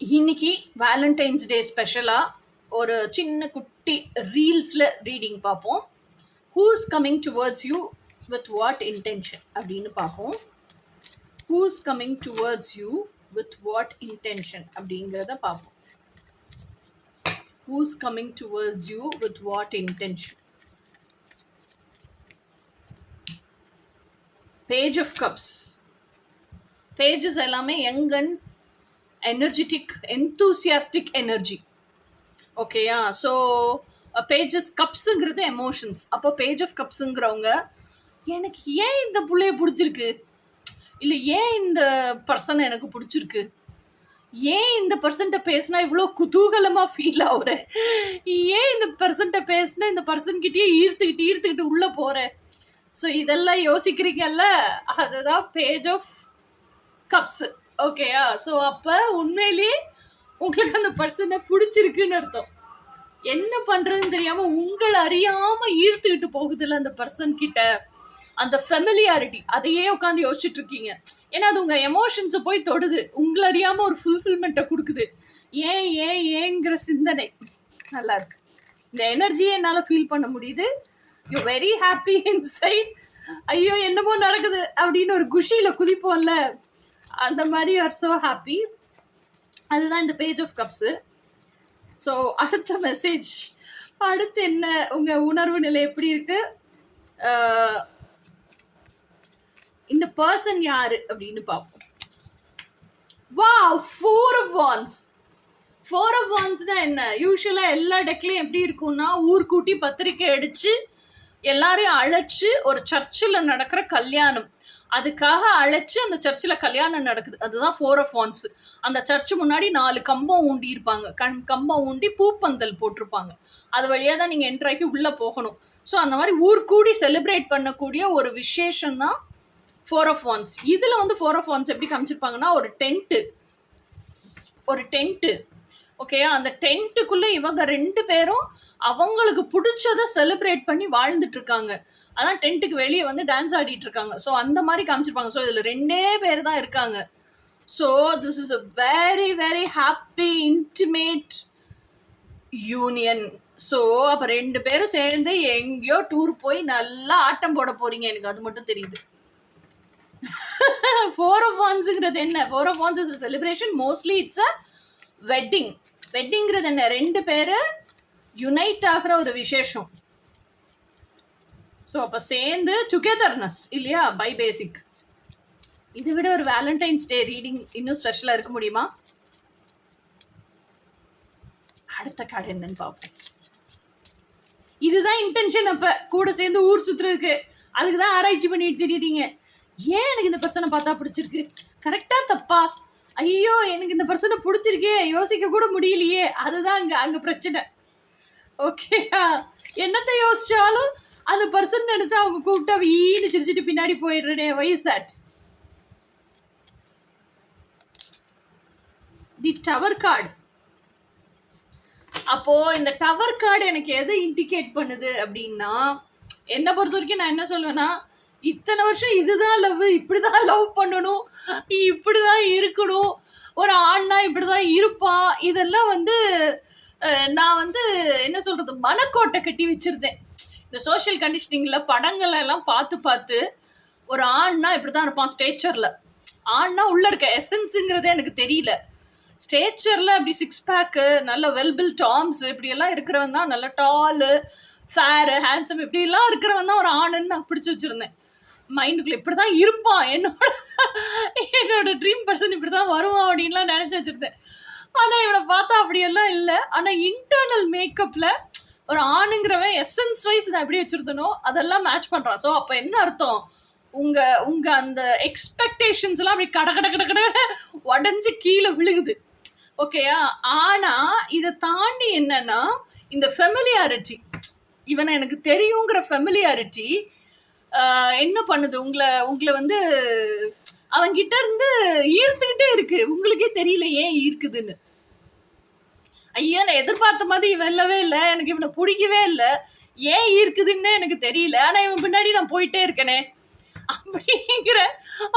இன்னைக்கு வேலண்டைன்ஸ் டே ஸ்பெஷலாக ஒரு சின்ன குட்டி ரீல்ஸில் ரீடிங் பார்ப்போம். Who's coming towards you with what intention அப்படின்னு பார்ப்போம். Who's coming towards you with what intention அப்படிங்கிறத பார்ப்போம். Who's coming towards you with what intention. Page of cups. Pages எல்லாமே young and energetic, enthusiastic energy. ஓகேயா? So pages கப்ஸுங்கிறது emotions. அப்போ page of கப்ஸுங்கிறவங்க எனக்கு ஏன் இந்த பிள்ளைய பிடிச்சிருக்கு, இல்லை ஏன் இந்த பர்சனை எனக்கு பிடிச்சிருக்கு, ஏன் இந்த பர்சன்ட்ட பேசினா இவ்வளோ குதூகலமாக ஃபீல் ஆகுறேன், ஏன் இந்த பர்சன்ட்ட பேசினா இந்த பர்சன்கிட்டயே ஈர்த்துக்கிட்டு உள்ளே போகிறேன். ஸோ இதெல்லாம் யோசிக்கிறீங்கல்ல, அதுதான் பேஜ் ஆஃப் கப்ஸு. ஓகேயா? ஸோ அப்போ உண்மையிலேயே உங்களுக்கு அந்த பர்சனை பிடிச்சிருக்குன்னு அர்த்தம். என்ன பண்ணுறதுன்னு தெரியாமல் உங்களை அறியாமல் ஈர்த்துக்கிட்டு போகுதுல்ல அந்த பர்சன் கிட்ட, அந்த ஃபெமிலியாரிட்டி, அதையே உட்காந்து யோசிச்சுட்டு இருக்கீங்க. ஏன்னா அது உங்கள் எமோஷன்ஸை போய் தொடுது, உங்களை அறியாமல் ஒரு ஃபுல்ஃபில்மெண்ட்டை கொடுக்குது. ஏங்கிற சிந்தனை நல்லா இருக்கு. இந்த எனர்ஜியை என்னால் ஃபீல் பண்ண முடியுது. You very happy inside. ஐயோ என்னமோ நடக்குது அப்படின்னு ஒரு குஷியில் குதிப்போம்ல, அந்த மாதிரி ஆர் ஸோ ஹாப்பி. அதுதான் இந்த பேஜ் ஆஃப் கப்ஸு. ஸோ அடுத்த மெசேஜ், அடுத்து என்ன, உங்கள் உணர்வு நிலை எப்படி இருக்கு, இந்த பர்சன் யாரு அப்படின்னு பார்ப்போம். Wow, 4 of wands. 4 of wandsனா என்ன? யூஸ்வலாக எல்லா டெக்லையும் எப்படி இருக்கும்னா, ஊர்கூட்டி பத்திரிக்கை அடித்து எல்லாரையும் அழைச்சி ஒரு சர்ச்சில் நடக்கிற கல்யாணம், அதுக்காக அழைச்சி அந்த சர்ச்சில் கல்யாணம் நடக்குது. அதுதான் 4 of wands. அந்த சர்ச்சு முன்னாடி 4 கம்பம் ஊண்டி இருப்பாங்க. கம்பம் ஊண்டி பூப்பந்தல் போட்டிருப்பாங்க. அது வழியாக தான் நீங்கள் என்ட்ராக்கி உள்ளே போகணும். ஸோ அந்த மாதிரி ஊர் கூடி செலிப்ரேட் பண்ணக்கூடிய ஒரு விசேஷம் தான் 4 of wands. இதில் வந்து 4 of wands எப்படி காமிச்சிருப்பாங்கன்னா, ஒரு டென்ட்டு. ஓகேயா? அந்த டென்ட்டுக்குள்ளே இவங்க 2 பேரும் அவங்களுக்கு பிடிச்சதை செலிப்ரேட் பண்ணி வாழ்ந்துட்டு இருக்காங்க. அதான் டென்ட்டுக்கு வெளியே வந்து டான்ஸ் ஆடிட்டு இருக்காங்க. ஸோ அந்த மாதிரி காமிச்சிருப்பாங்க. ஸோ இதில் 2 பேர் தான் இருக்காங்க. So this is a very very happy intimate union. So அப்போ 2 பேரும் சேர்ந்து எங்கேயோ டூர் போய் நல்லா ஆட்டம் போட போறீங்க, எனக்கு அது மட்டும் தெரியுது. 4 of wandsங்கிறது என்ன? 4 of wands is a celebration. Mostly it's a wedding. வெட்டிங்கிறது என்ன? 2 பேர் யுனைட் ஆகிற ஒரு விசேஷம். ஸோ அப்போ சேர்ந்து டுகெதர்னஸ் இல்லையா, பை பேசிக். இதை விட ஒரு வேலண்டைன்ஸ் டே ரீடிங் இன்னும் ஸ்பெஷலாக இருக்க முடியுமா? அடுத்த கார்டு என்னன்னு பார்ப்போம். இதுதான் இன்டென்ஷன். அப்போ கூட சேர்ந்து ஊர் சுற்றுறதுக்கு, அதுக்கு தான் ஆராய்ச்சி பண்ணிட்டு திரியிறீங்க. ஏன் எனக்கு இந்த பர்சனை பார்த்தா பிடிச்சிருக்கு, கரெக்டா தப்பா, ஐயோ எனக்கு இந்த பர்சனை பிடிச்சிருக்கே, யோசிக்க கூட முடியலையே, அதுதான் அங்கே பிரச்சனை. ஓகேயா? என்னத்தை யோசிச்சாலும் அந்த பர்சன் நினைச்சா அவங்க கூப்பிட்டா வீணு சிரிச்சிட்டு பின்னாடி போயிடுறேன். Why is that? The tower card. அப்போ இந்த டவர் கார்டு எனக்கு எதை இண்டிகேட் பண்ணுது அப்படின்னா, என்னை பொறுத்த வரைக்கும் நான் என்ன சொல்லுவேன்னா, இத்தனை வருஷம் இதுதான் லவ், இப்படிதான் லவ் பண்ணணும், இப்படிதான் இருக்கணும், ஒரு ஆண்னா இப்படிதான் இருப்பான், இதெல்லாம் வந்து நான் வந்து என்ன சொல்றது, மனக்கோட்டை கட்டி வச்சிருந்தேன். இந்த சோஷியல் கண்டிஷனிங்ல படங்கள் எல்லாம் பார்த்து ஒரு ஆண்னா இப்படிதான் இருப்பான் ஸ்டேச்சர்ல. ஆண்னா உள்ள இருக்க எசன்ஸுங்கிறதே எனக்கு தெரியல. ஸ்டேச்சர்ல அப்படி 6 பேக்கு, நல்ல வெல்பில் டார்ம்ஸ், இப்படி எல்லாம் இருக்கிறவன் தான், நல்ல டாலு, ஃபேரு, ஹேண்ட்ஸம், இப்படி எல்லாம் இருக்கிறவன் தான் ஒரு ஆணுன்னு நான் பிடிச்சி வச்சிருந்தேன். மைண்டுக்குள்ள இப்படிதான் இருப்பான், என்னோட ட்ரீம் பர்சன் இப்படிதான் வருவான் அப்படின்லாம் நினைச்சு வச்சிருந்தேன். ஆனா இவனை பார்த்தா அப்படியெல்லாம் இல்லை. ஆனா இன்டர்னல் மேக்கப்ல ஒரு ஆணுங்கிறவன் எசன்ஸ் வைஸ் நான் எப்படி வச்சிருந்தனோ அதெல்லாம் மேட்ச் பண்றான். ஸோ அப்போ என்ன அர்த்தம், உங்க அந்த எக்ஸ்பெக்டேஷன்ஸ் எல்லாம் அப்படி கட உடஞ்சி கீழே விழுகுது. ஓகேயா? ஆனா இதை தாண்டி என்னன்னா, இந்த ஃபெமிலியாரிட்டி, இவனை எனக்கு தெரியுங்கிற ஃபெமிலியாரிட்டி என்ன பண்ணுது, உங்களை வந்து அவன்கிட்ட இருந்து ஈர்த்துக்கிட்டே இருக்கு. உங்களுக்கே தெரியல ஏன் ஈர்க்குதுன்னு. ஐயோ நான் எதிர்பார்த்த மாதிரி இவன் இல்லவே இல்லை, எனக்கு இவனை பிடிக்கவே இல்லை, ஏன் இருக்குதுன்னு எனக்கு தெரியல, ஆனால் இவன் பின்னாடி நான் போயிட்டே இருக்கனே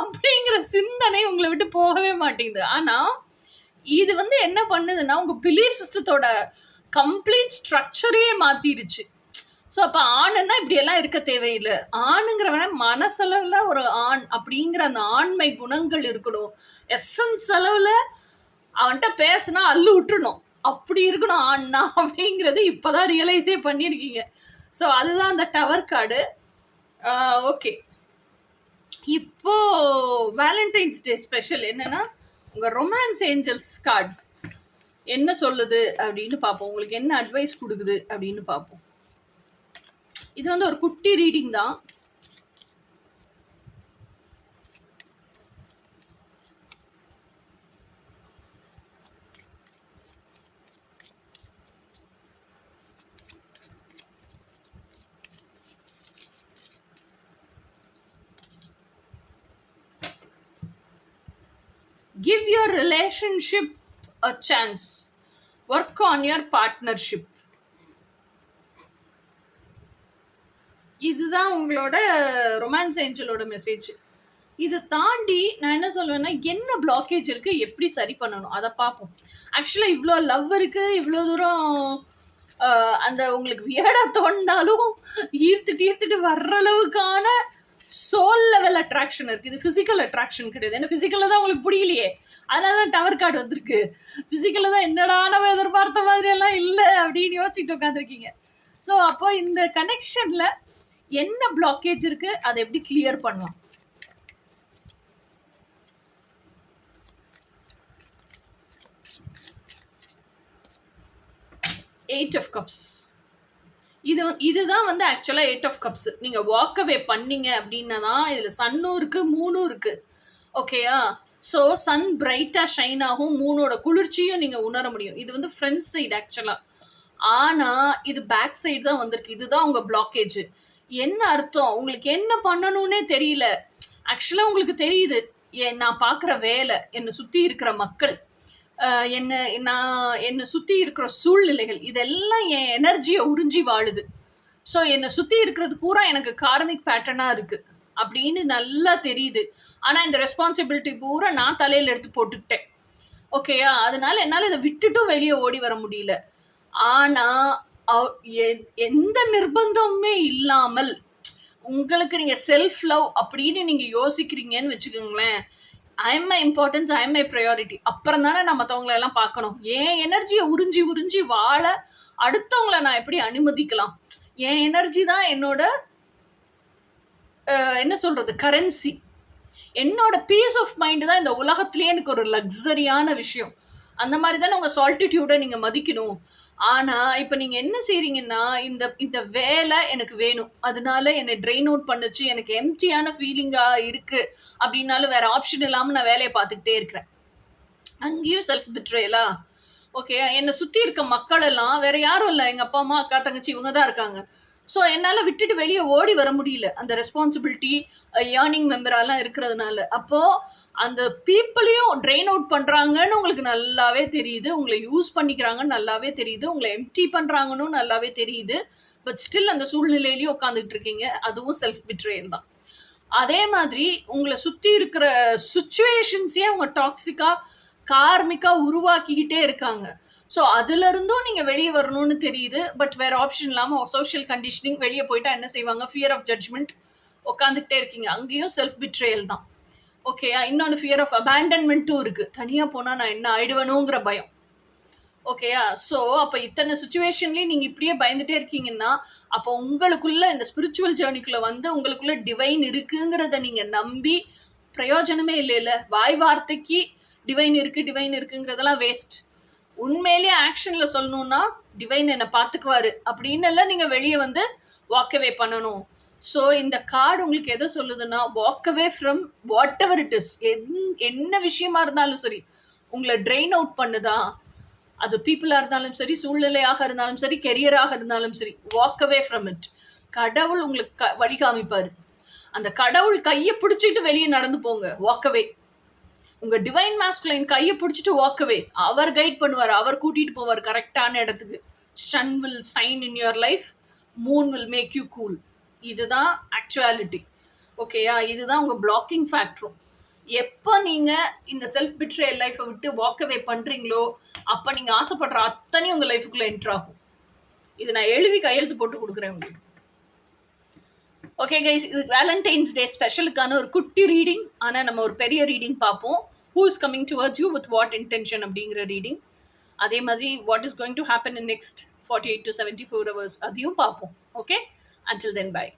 அப்படிங்கிற சிந்தனை உங்களை விட்டு போகவே மாட்டேங்குது. ஆனால் இது வந்து என்ன பண்ணுதுன்னா உங்க பிலீஃப் சிஸ்டத்தோட கம்ப்ளீட் ஸ்ட்ரக்சரே மாத்திருச்சு. ஸோ அப்போ ஆணுன்னா இப்படியெல்லாம் இருக்க தேவையில்லை. ஆணுங்கிறவன மனசளவில் ஒரு ஆண் அப்படிங்கிற அந்த ஆண்மை குணங்கள் இருக்கணும். எசன்ஸ் அளவில் அவன்கிட்ட பேசுனா அள்ளு விட்டுறணும், அப்படி இருக்கணும் ஆண்னா அப்படிங்கிறது இப்போதான் ரியலைஸே பண்ணியிருக்கீங்க. ஸோ அதுதான் அந்த டவர் கார்டு. ஓகே, இப்போ வேலண்டைன்ஸ் டே ஸ்பெஷல் என்னன்னா உங்கள் ரொமான்ஸ் ஏஞ்சல்ஸ் கார்ட்ஸ் என்ன சொல்லுது அப்படின்னு பார்ப்போம். உங்களுக்கு என்ன அட்வைஸ் கொடுக்குது அப்படின்னு பார்ப்போம். இது வந்து ஒரு குட்டி ரீடிங் தான். Give your relationship a chance. Work on your partnership. இதுதான் உங்களோட ரொமான்ஸ் ஏஞ்சலோட மெசேஜ். இதை தாண்டி நான் என்ன சொல்லுவேன்னா, என்ன பிளாக்கேஜ் இருக்கு, எப்படி சரி பண்ணணும் அதை பார்ப்போம். ஆக்சுவலாக இவ்வளோ லவ் இருக்கு, இவ்வளோ தூரம் அந்த உங்களுக்கு வியடா தோண்டாலும் ஈர்த்துட்டு வர்ற அளவுக்கான சோல் லெவல் அட்ராக்ஷன் இருக்கு. இது பிசிக்கல் அட்ராக்ஷன் கிடையாது. ஏன்னா பிசிக்கல்ல தான் உங்களுக்கு புரியலையே, அதனால தான் டவர் கார்டு வந்திருக்கு. பிசிக்கல்ல தான் என்னடா நம்ம எதிர்பார்த்த மாதிரி எல்லாம் இல்லை அப்படின்னு யோசிச்சுட்டு உட்காந்துருக்கீங்க. ஸோ அப்போ இந்த கனெக்ஷன்ல என்ன பிளாக்கேஜ் இருக்கு, அதை எப்படி கிளியர் பண்ணலாம். Eight of cups. இதுதான் வந்து ஆக்சுவலாக எயிட் ஆஃப் கப்ஸ். நீங்கள் வாக் அவே பண்ணீங்க அப்படின்னா தான் இதில் சன்னும் இருக்கு, மூணும் இருக்கு. ஓகேயா? ஸோ சன் பிரைட்டாக ஷைன் ஆகும், மூணோட குளிர்ச்சியும் நீங்கள் உணர முடியும். இது வந்து ஃப்ரண்ட் சைடு ஆக்சுவலாக. ஆனால் இது பேக் சைடு தான் வந்திருக்கு. இதுதான் உங்கள் பிளாக்கேஜ். என்ன அர்த்தம், உங்களுக்கு என்ன பண்ணணும்னே தெரியல. ஆக்சுவலாக உங்களுக்கு தெரியுது, நான் பார்க்குற வேலை, என்னை சுற்றி இருக்கிற மக்கள், என்னை சுற்றி இருக்கிற சூழ்நிலைகள், இதெல்லாம் என் எனர்ஜியை உறிஞ்சி வாழுது. ஸோ என்னை சுற்றி இருக்கிறது பூரா எனக்கு கார்மிக் பேட்டர்னாக இருக்குது அப்படின்னு நல்லா தெரியுது. ஆனால் இந்த ரெஸ்பான்சிபிலிட்டி பூரா நான் தலையில் எடுத்து போட்டுக்கிட்டேன். ஓகேயா? அதனால என்னால் இதை விட்டுட்டும் வெளியே ஓடி வர முடியல. ஆனால் எந்த நிர்பந்தமுமே இல்லாமல் உங்களுக்கு நீங்கள் செல்ஃப் லவ் அப்படின்னு நீங்கள் யோசிக்கிறீங்கன்னு வச்சுக்கோங்களேன். I am my importance, I am my priority. அப்புறம் தானே நான் மற்றவங்களை எல்லாம் பார்க்கணும். என் எனர்ஜியை உறிஞ்சி வாழ அடுத்தவங்களை நான் எப்படி அனுமதிக்கலாம்? என் எனர்ஜி தான் என்னோட என்ன சொல்கிறது, கரன்சி. என்னோட பீஸ் ஆஃப் மைண்டு தான் இந்த உலகத்துலேயே எனக்கு ஒரு லக்ஸரியான விஷயம். அந்த மாதிரி தானே உங்கள் சால்டிடியூடை நீங்கள் மதிக்கணும். ஆனால் இப்போ நீங்கள் என்ன செய்கிறீங்கன்னா, இந்த வேலை எனக்கு வேணும், அதனால என்னை ட்ரெயின் அவுட் பண்ணுச்சு, எனக்கு எம்டியான ஃபீலிங்காக இருக்குது அப்படின்னாலும் வேறு ஆப்ஷன் இல்லாமல் நான் வேலையை பார்த்துக்கிட்டே இருக்கிறேன். அங்கேயும் செல்ஃப் பிட்ரேலா? ஓகே, என்னை சுற்றி இருக்க மக்கள் எல்லாம் வேறு யாரும் இல்லை, எங்கள் அப்பா அம்மா அக்கா தங்கச்சி இவங்க தான் இருக்காங்க. ஸோ என்னால் விட்டுட்டு வெளியே ஓடி வர முடியல, அந்த ரெஸ்பான்சிபிலிட்டி ஏர்னிங் மெம்பராலாம் இருக்கிறதுனால. அப்போது அந்த பீப்புளையும் ட்ரெயின் அவுட் பண்ணுறாங்கன்னு உங்களுக்கு நல்லாவே தெரியுது, உங்களை யூஸ் பண்ணிக்கிறாங்கன்னு நல்லாவே தெரியுது, உங்களை எம்டி பண்ணுறாங்கன்னு நல்லாவே தெரியுது. பட் ஸ்டில் அந்த சூழ்நிலையிலையும் உட்காந்துட்டு இருக்கீங்க. அதுவும் செல்ஃப் பிட்ரேல் தான். அதே மாதிரி உங்களை சுற்றி இருக்கிற சுச்சுவேஷன்ஸையே அவங்க டாக்ஸிக்காக கார்மிக்காக உருவாக்கிக்கிட்டே இருக்காங்க. ஸோ அதுலேருந்தும் நீங்கள் வெளியே வரணும்னு தெரியுது. பட் வேறு ஆப்ஷன் இல்லாமல் சோஷியல் கண்டிஷனிங், வெளியே போயிட்டா என்ன செய்வாங்க, ஃபியர் ஆஃப் ஜட்ஜ்மெண்ட், உட்காந்துக்கிட்டே இருக்கீங்க. அங்கேயும் செல்ஃப் பிட்ரேல் தான். ஓகேயா? இன்னொன்று ஃபியர் ஆஃப் அபேண்டன்மெண்ட்டும் இருக்குது. தனியாக போனால் நான் என்ன ஆயிடுவேணுங்கிற பயம். ஓகேயா? ஸோ அப்போ இத்தனை சுச்சுவேஷன்லேயும் நீங்கள் இப்படியே பயந்துட்டே இருக்கீங்கன்னா, அப்போ உங்களுக்குள்ளே இந்த ஸ்பிரிச்சுவல் ஜேர்னிக்குள்ளே வந்து உங்களுக்குள்ளே டிவைன் இருக்குங்கிறத நீங்கள் நம்பி பிரயோஜனமே இல்லை. வாய் வார்த்தைக்கு டிவைன் இருக்குங்கிறதெல்லாம் வேஸ்ட். உண்மையிலேயே ஆக்ஷனில் சொல்லணும்னா டிவைன் என்னை பார்த்துக்குவாரு அப்படின்னு எல்லாம் நீங்கள் வெளியே வந்து வாக்கவே பண்ணணும். ஸோ இந்த கார்டு உங்களுக்கு எதை சொல்லுதுன்னா, walk away from what ever it is. என்ன விஷயமா இருந்தாலும் சரி, உங்களை ட்ரெயின் அவுட் பண்ணுதா, அது பீப்புளாக இருந்தாலும் சரி, சூழ்நிலையாக இருந்தாலும் சரி, கெரியராக இருந்தாலும் சரி, வாக் அவே ஃப்ரம் இட். கடவுள் உங்களுக்கு வழி காமிப்பார். அந்த கடவுள் கையை பிடிச்சிட்டு வெளியே நடந்து போங்க, வாக் அவே. உங்கள் டிவைன் மாஸ்குலைன் கையை பிடிச்சிட்டு வாக் அவே. அவர் கைட் பண்ணுவார், அவர் கூட்டிகிட்டு போவார் கரெக்டான இடத்துக்கு. Sun will shine in your life, moon will make you cool. இதுதான் ஆக்சுவாலிட்டி. ஓகேயா? இதுதான் உங்கள் பிளாக்கிங் ஃபேக்டரும். எப்போ நீங்க இந்த செல்ஃப் பிட்ரேயல் லைஃப்பை விட்டு வாக் அவே பண்றீங்களோ அப்ப நீங்க ஆசைப்படுற அத்தனையும் உங்க லைஃபுக்குள்ள என்டர் ஆகும். இது நான் எழுதி கையெழுத்து போட்டு கொடுக்குறேன் உங்களுக்கு. ஓகே கைஸ், இது வேலண்டைன்ஸ் டே ஸ்பெஷலுக்கான ஒரு குட்டி ரீடிங். ஆனால் நம்ம ஒரு பெரிய ரீடிங் பார்ப்போம். Who is coming towards you with what intention அப்படிங்கிற ரீடிங். அதே மாதிரி what is going to happen in next 48 to 74 hours அதையும் பார்ப்போம். Okay, until then bye.